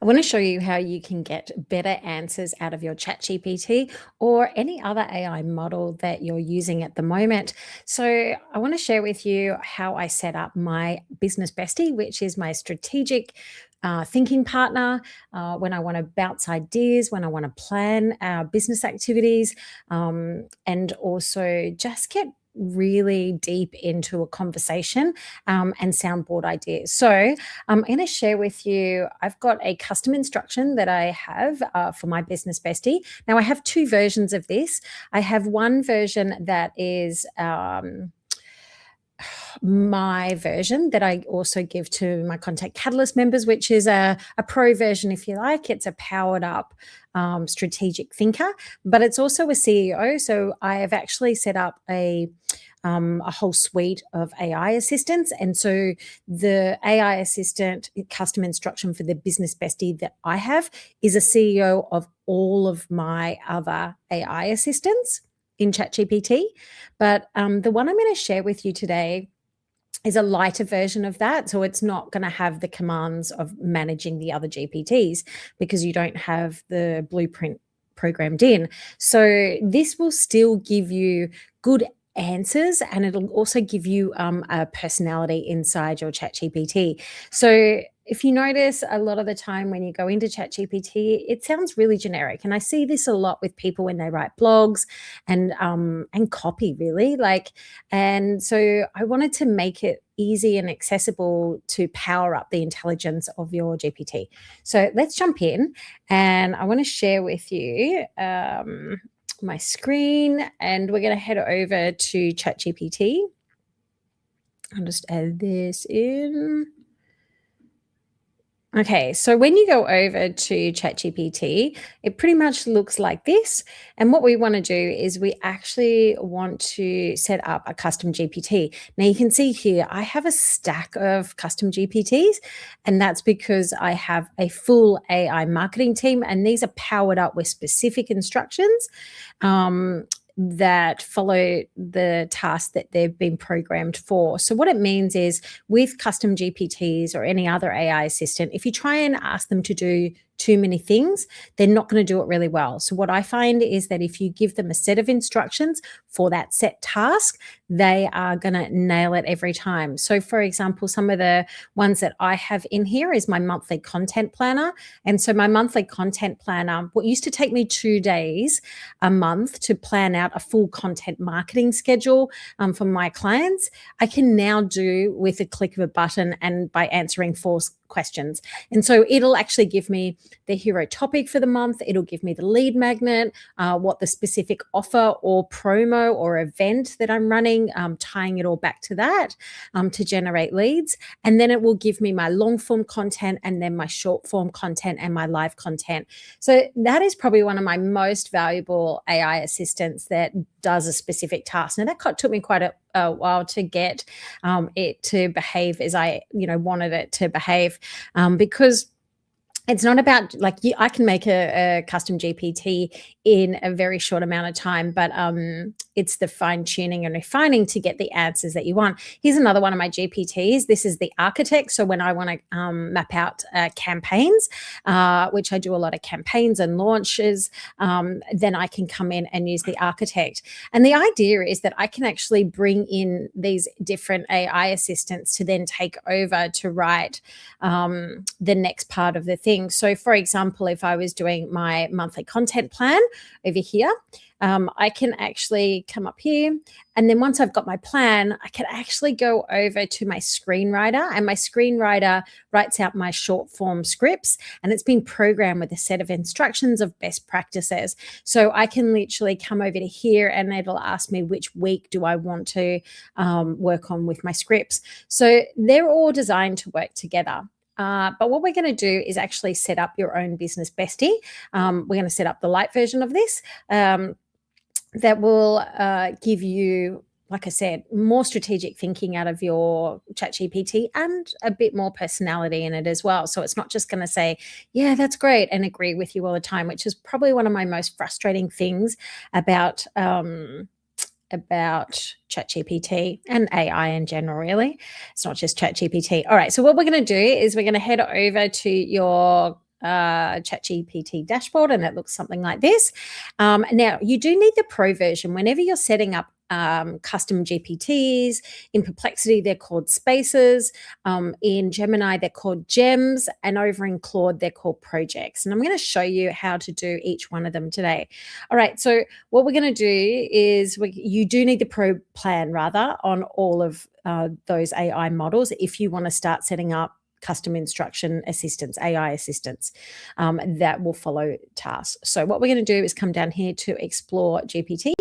I want to show you how you can get better answers out of your ChatGPT or any other AI model that you're using at the moment. So, I want to share with you how I set up my business bestie, which is my strategic thinking partner when I want to bounce ideas, when I want to plan our business activities, and also just get really deep into a conversation and soundboard ideas. So, I'm going to share with you. I've got a custom instruction that I have for my business bestie. Now, I have two versions of this. I have one version that is my version that I also give to my Contact Catalyst members, which is a pro version, if you like. It's a powered up strategic thinker, but it's also a CEO. So I have actually set up a whole suite of AI assistants. And so the AI assistant custom instruction for the business bestie that I have is a CEO of all of my other AI assistants in ChatGPT. But the one I'm going to share with you today is a lighter version of that. So it's not going to have the commands of managing the other GPTs because you don't have the blueprint programmed in. So this will still give you good answers, and it'll also give you a personality inside your ChatGPT. So if you notice, a lot of the time when you go into ChatGPT, it sounds really generic, and I see this a lot with people when they write blogs and copy, really. And so I wanted to make it easy and accessible to power up the intelligence of your GPT. So let's jump in, and I want to share with you my screen, and we're going to head over to ChatGPT. I'll just add this in. Okay, so when you go over to ChatGPT, it pretty much looks like this. And what we want to do is we actually want to set up a custom GPT. Now you can see here, I have a stack of custom GPTs, and that's because I have a full AI marketing team, and these are powered up with specific instructions that follow the task that they've been programmed for. So what it means is with custom GPTs or any other AI assistant, if you try and ask them to do too many things, they're not going to do it really well. So what I find is that if you give them a set of instructions for that set task, they are going to nail it every time. So for example, some of the ones that I have in here is my monthly content planner. And so my monthly content planner, what used to take me 2 days a month to plan out a full content marketing schedule for my clients, I can now do with a click of a button and by answering 4 questions. And so it'll actually give me the hero topic for the month. It'll give me the lead magnet, what the specific offer or promo or event that I'm running, tying it all back to that to generate leads. And then it will give me my long form content and then my short form content and my live content. So that is probably one of my most valuable AI assistants that does a specific task. Now that took me quite a while to get it to behave as I wanted it to behave, because it's not about I can make a custom GPT in a very short amount of time, but it's the fine tuning and refining to get the answers that you want. Here's another one of my GPTs. This is the architect. So when I want to map out campaigns, which I do a lot of campaigns and launches, then I can come in and use the architect. And the idea is that I can actually bring in these different AI assistants to then take over to write the next part of the thing. So for example, if I was doing my monthly content plan over here, I can actually come up here, and then once I've got my plan, I can actually go over to my screenwriter, and my screenwriter writes out my short form scripts, and it's been programmed with a set of instructions of best practices. So I can literally come over to here and it'll ask me which week do I want to work on with my scripts. So they're all designed to work together. But what we're going to do is actually set up your own business bestie. We're going to set up the light version of this that will give you, like I said, more strategic thinking out of your ChatGPT and a bit more personality in it as well. So it's not just going to say, yeah, that's great, and agree with you all the time, which is probably one of my most frustrating things about ChatGPT and AI in general, really. It's not just ChatGPT. All right, so what we're going to do is we're going to head over to your ChatGPT dashboard, and it looks something like this. Now, you do need the Pro version whenever you're setting up custom GPTs. In Perplexity, they're called spaces. In Gemini, they're called gems. And over in Claude, they're called projects. And I'm going to show you how to do each one of them today. All right, so what we're going to do is you do need the Pro plan, rather, on all of those AI models if you want to start setting up custom instruction assistants, AI assistants that will follow tasks. So what we're going to do is come down here to explore GPTs,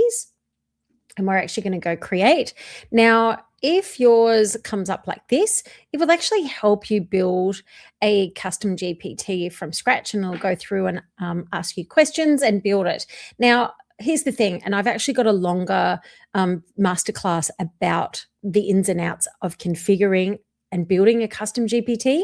and we're actually going to go create. Now, if yours comes up like this, it will actually help you build a custom GPT from scratch, and it'll go through and ask you questions and build it. Now, here's the thing, and I've actually got a longer masterclass about the ins and outs of configuring and building a custom GPT.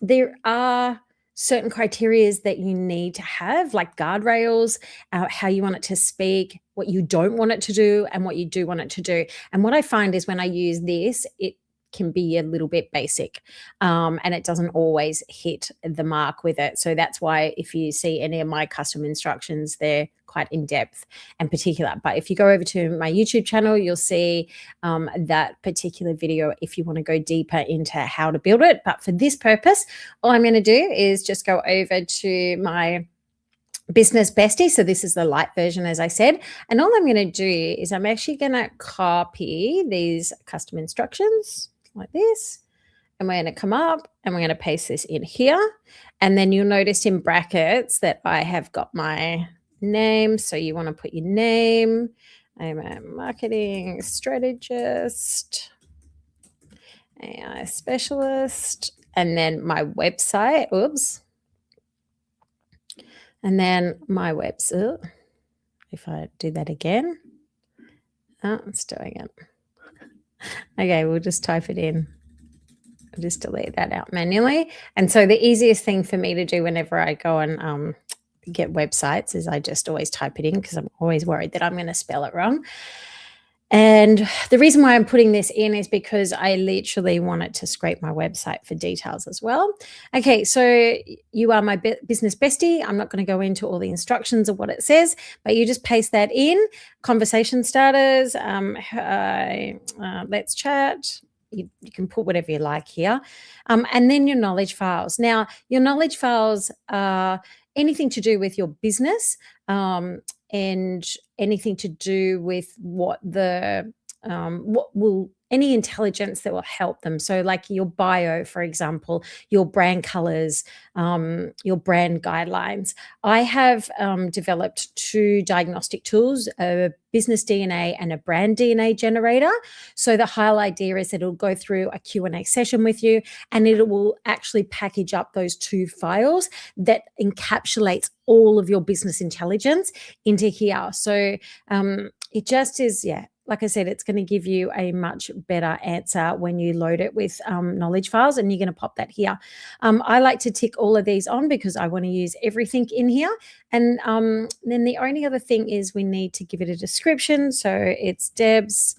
There are certain criteria that you need to have, like guardrails, how you want it to speak, what you don't want it to do, and what you do want it to do. And what I find is when I use this, it can be a little bit basic, and it doesn't always hit the mark with it. So that's why if you see any of my custom instructions, they're quite in depth and particular. But if you go over to my YouTube channel, you'll see that particular video if you want to go deeper into how to build it. But for this purpose, all I'm going to do is just go over to my business bestie. So this is the light version, as I said. And all I'm going to do is I'm actually going to copy these custom instructions like this. And we're going to come up and we're going to paste this in here. And then you'll notice in brackets that I have got my name. So you want to put your name. I'm a marketing strategist, AI specialist, and then my website. Oops. And then my website. If I do that again. Oh, it's doing it. Okay, we'll just type it in. I'll just delete that out manually. And so the easiest thing for me to do whenever I go and get websites is I just always type it in, because I'm always worried that I'm going to spell it wrong. And the reason why I'm putting this in is because I literally want it to scrape my website for details as well. Okay, so you are my business bestie. I'm not going to go into all the instructions of what it says, but you just paste that in. Conversation starters, let's chat. You can put whatever you like here. And then your knowledge files. Now, your knowledge files are anything to do with your business, and anything to do with any intelligence that will help them. So like your bio, for example, your brand colors, your brand guidelines. I have developed 2 diagnostic tools, a business DNA and a brand DNA generator. So the whole idea is that it'll go through a Q&A session with you, and it will actually package up those 2 files that encapsulates all of your business intelligence into here. So it just is, like I said, it's going to give you a much better answer when you load it with knowledge files, and you're going to pop that here. I like to tick all of these on because I want to use everything in here. And then the only other thing is we need to give it a description. So it's Deb's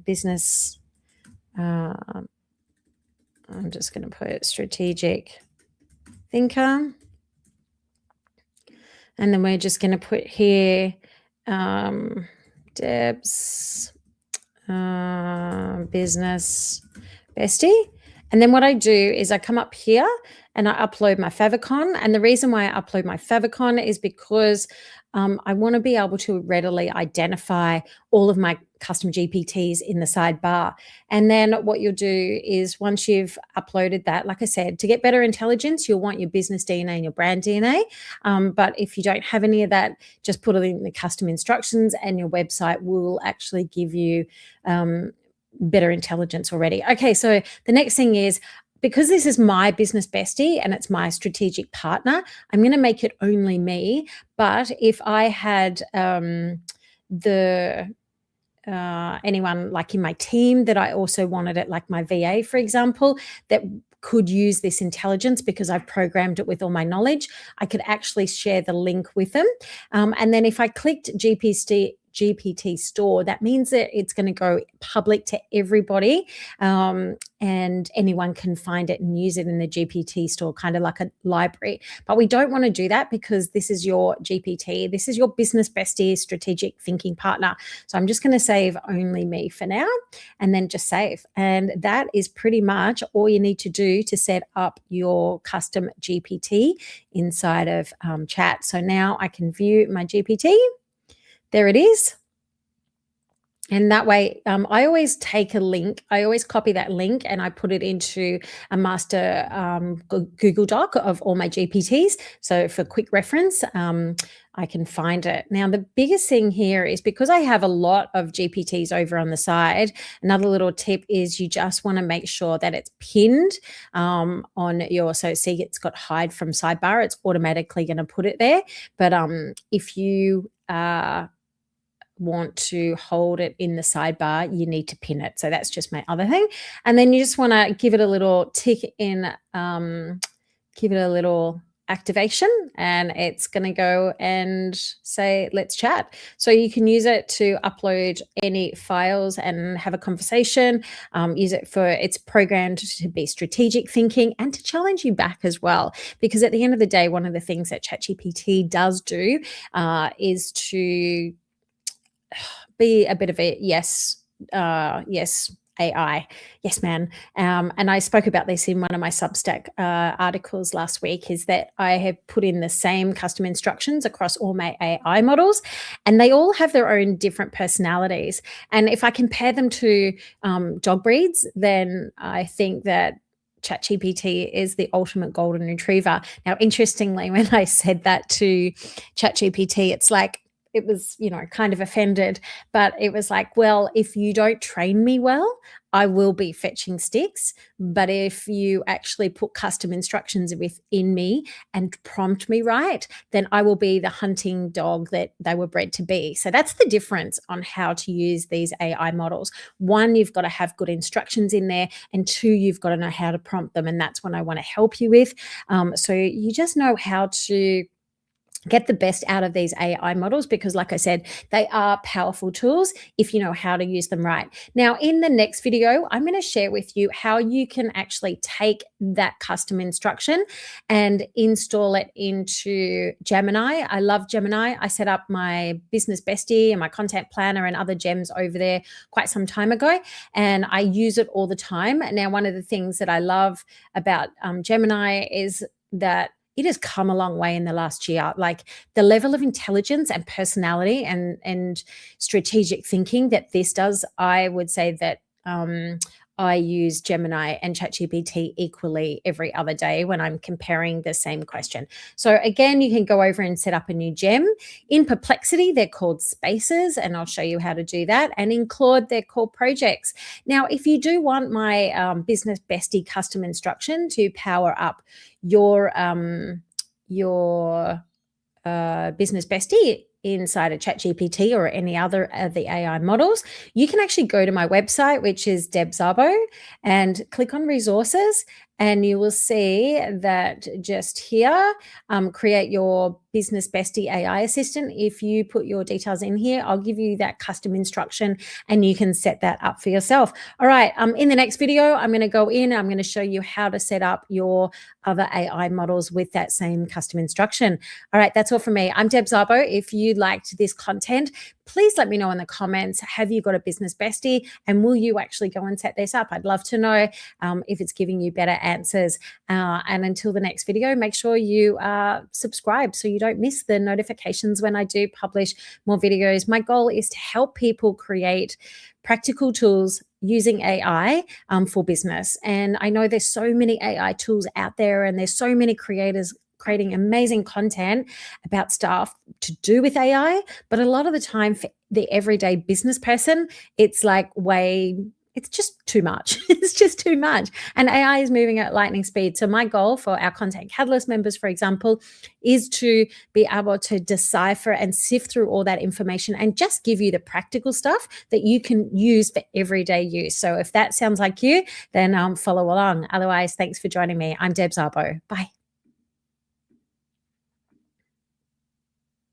business. I'm just going to put strategic thinker. And then we're just going to put here Deb's business bestie. And then what I do is I come up here and I upload my Favicon. And the reason why I upload my Favicon is because I want to be able to readily identify all of my custom GPTs in the sidebar. And then what you'll do is once you've uploaded that, like I said, to get better intelligence, you'll want your business DNA and your brand DNA. But if you don't have any of that, just put it in the custom instructions and your website will actually give you better intelligence already. Okay, so the next thing is, because this is my business bestie and it's my strategic partner, I'm going to make it only me. But if I had anyone like in my team that I also wanted it, like my VA, for example, that could use this intelligence because I've programmed it with all my knowledge, I could actually share the link with them. And then if I clicked GPT store, that means that it's going to go public to everybody, and anyone can find it and use it in the GPT store, kind of like a library. But we don't want to do that because this is your GPT. This is your business bestie strategic thinking partner. So I'm just going to save only me for now, and then just save. And that is pretty much all you need to do to set up your custom GPT inside of chat. So now I can view my GPT. There it is. And that way, I always take a link, I always copy that link and I put it into a master Google Doc of all my GPTs. So for quick reference, I can find it. Now, the biggest thing here is because I have a lot of GPTs over on the side, another little tip is you just want to make sure that it's pinned on your, so see it's got hide from sidebar, it's automatically going to put it there. But if you want to hold it in the sidebar, you need to pin it. So that's just my other thing. And then you just want to give it a little tick in, give it a little activation, and it's going to go and say, let's chat. So you can use it to upload any files and have a conversation, use it for, it's programmed to be strategic thinking and to challenge you back as well. Because at the end of the day, one of the things that ChatGPT does do is to be a bit of a yes AI, yes man. And I spoke about this in one of my Substack articles last week, is that I have put in the same custom instructions across all my AI models, and they all have their own different personalities. And if I compare them to dog breeds, then I think that ChatGPT is the ultimate golden retriever. Now, interestingly, when I said that to ChatGPT, it's like, it was, you know, kind of offended, but it was like, well, if you don't train me well, I will be fetching sticks. But if you actually put custom instructions within me and prompt me right, then I will be the hunting dog that they were bred to be. So that's the difference on how to use these AI models. One, you've got to have good instructions in there, and two, you've got to know how to prompt them. And that's what I want to help you with. So you just know how to get the best out of these AI models, because like I said, they are powerful tools if you know how to use them right. Now, in the next video, I'm going to share with you how you can actually take that custom instruction and install it into Gemini. I love Gemini. I set up my business bestie and my content planner and other gems over there quite some time ago, and I use it all the time. Now, one of the things that I love about Gemini is that it has come a long way in the last year. Like the level of intelligence and personality and strategic thinking that this does, I would say that I use Gemini and ChatGPT equally every other day when I'm comparing the same question. So again, you can go over and set up a new gem. In Perplexity, they're called spaces, and I'll show you how to do that. And in Claude, they're called projects. Now, if you do want my business bestie custom instruction to power up your business bestie inside of ChatGPT or any other of the AI models, you can actually go to my website, which is Deb Szabo, and click on resources, and you will see that just here, create your business bestie AI assistant. If you put your details in here, I'll give you that custom instruction and you can set that up for yourself. All right, in the next video, I'm going to go in, I'm going to show you how to set up your other AI models with that same custom instruction. All right, that's all from me. I'm Deb Szabo. If you liked this content, please let me know in the comments, have you got a business bestie, and will you actually go and set this up? I'd love to know if it's giving you better answers. And until the next video, make sure you subscribe so you don't miss the notifications when I do publish more videos. My goal is to help people create practical tools using AI for business. And I know there's so many AI tools out there, and there's so many creators creating amazing content about stuff to do with AI. But a lot of the time for the everyday business person, it's like it's just too much. It's just too much. And AI is moving at lightning speed. So my goal for our Content Catalyst members, for example, is to be able to decipher and sift through all that information and just give you the practical stuff that you can use for everyday use. So if that sounds like you, then follow along. Otherwise, thanks for joining me. I'm Deb Szabo. Bye.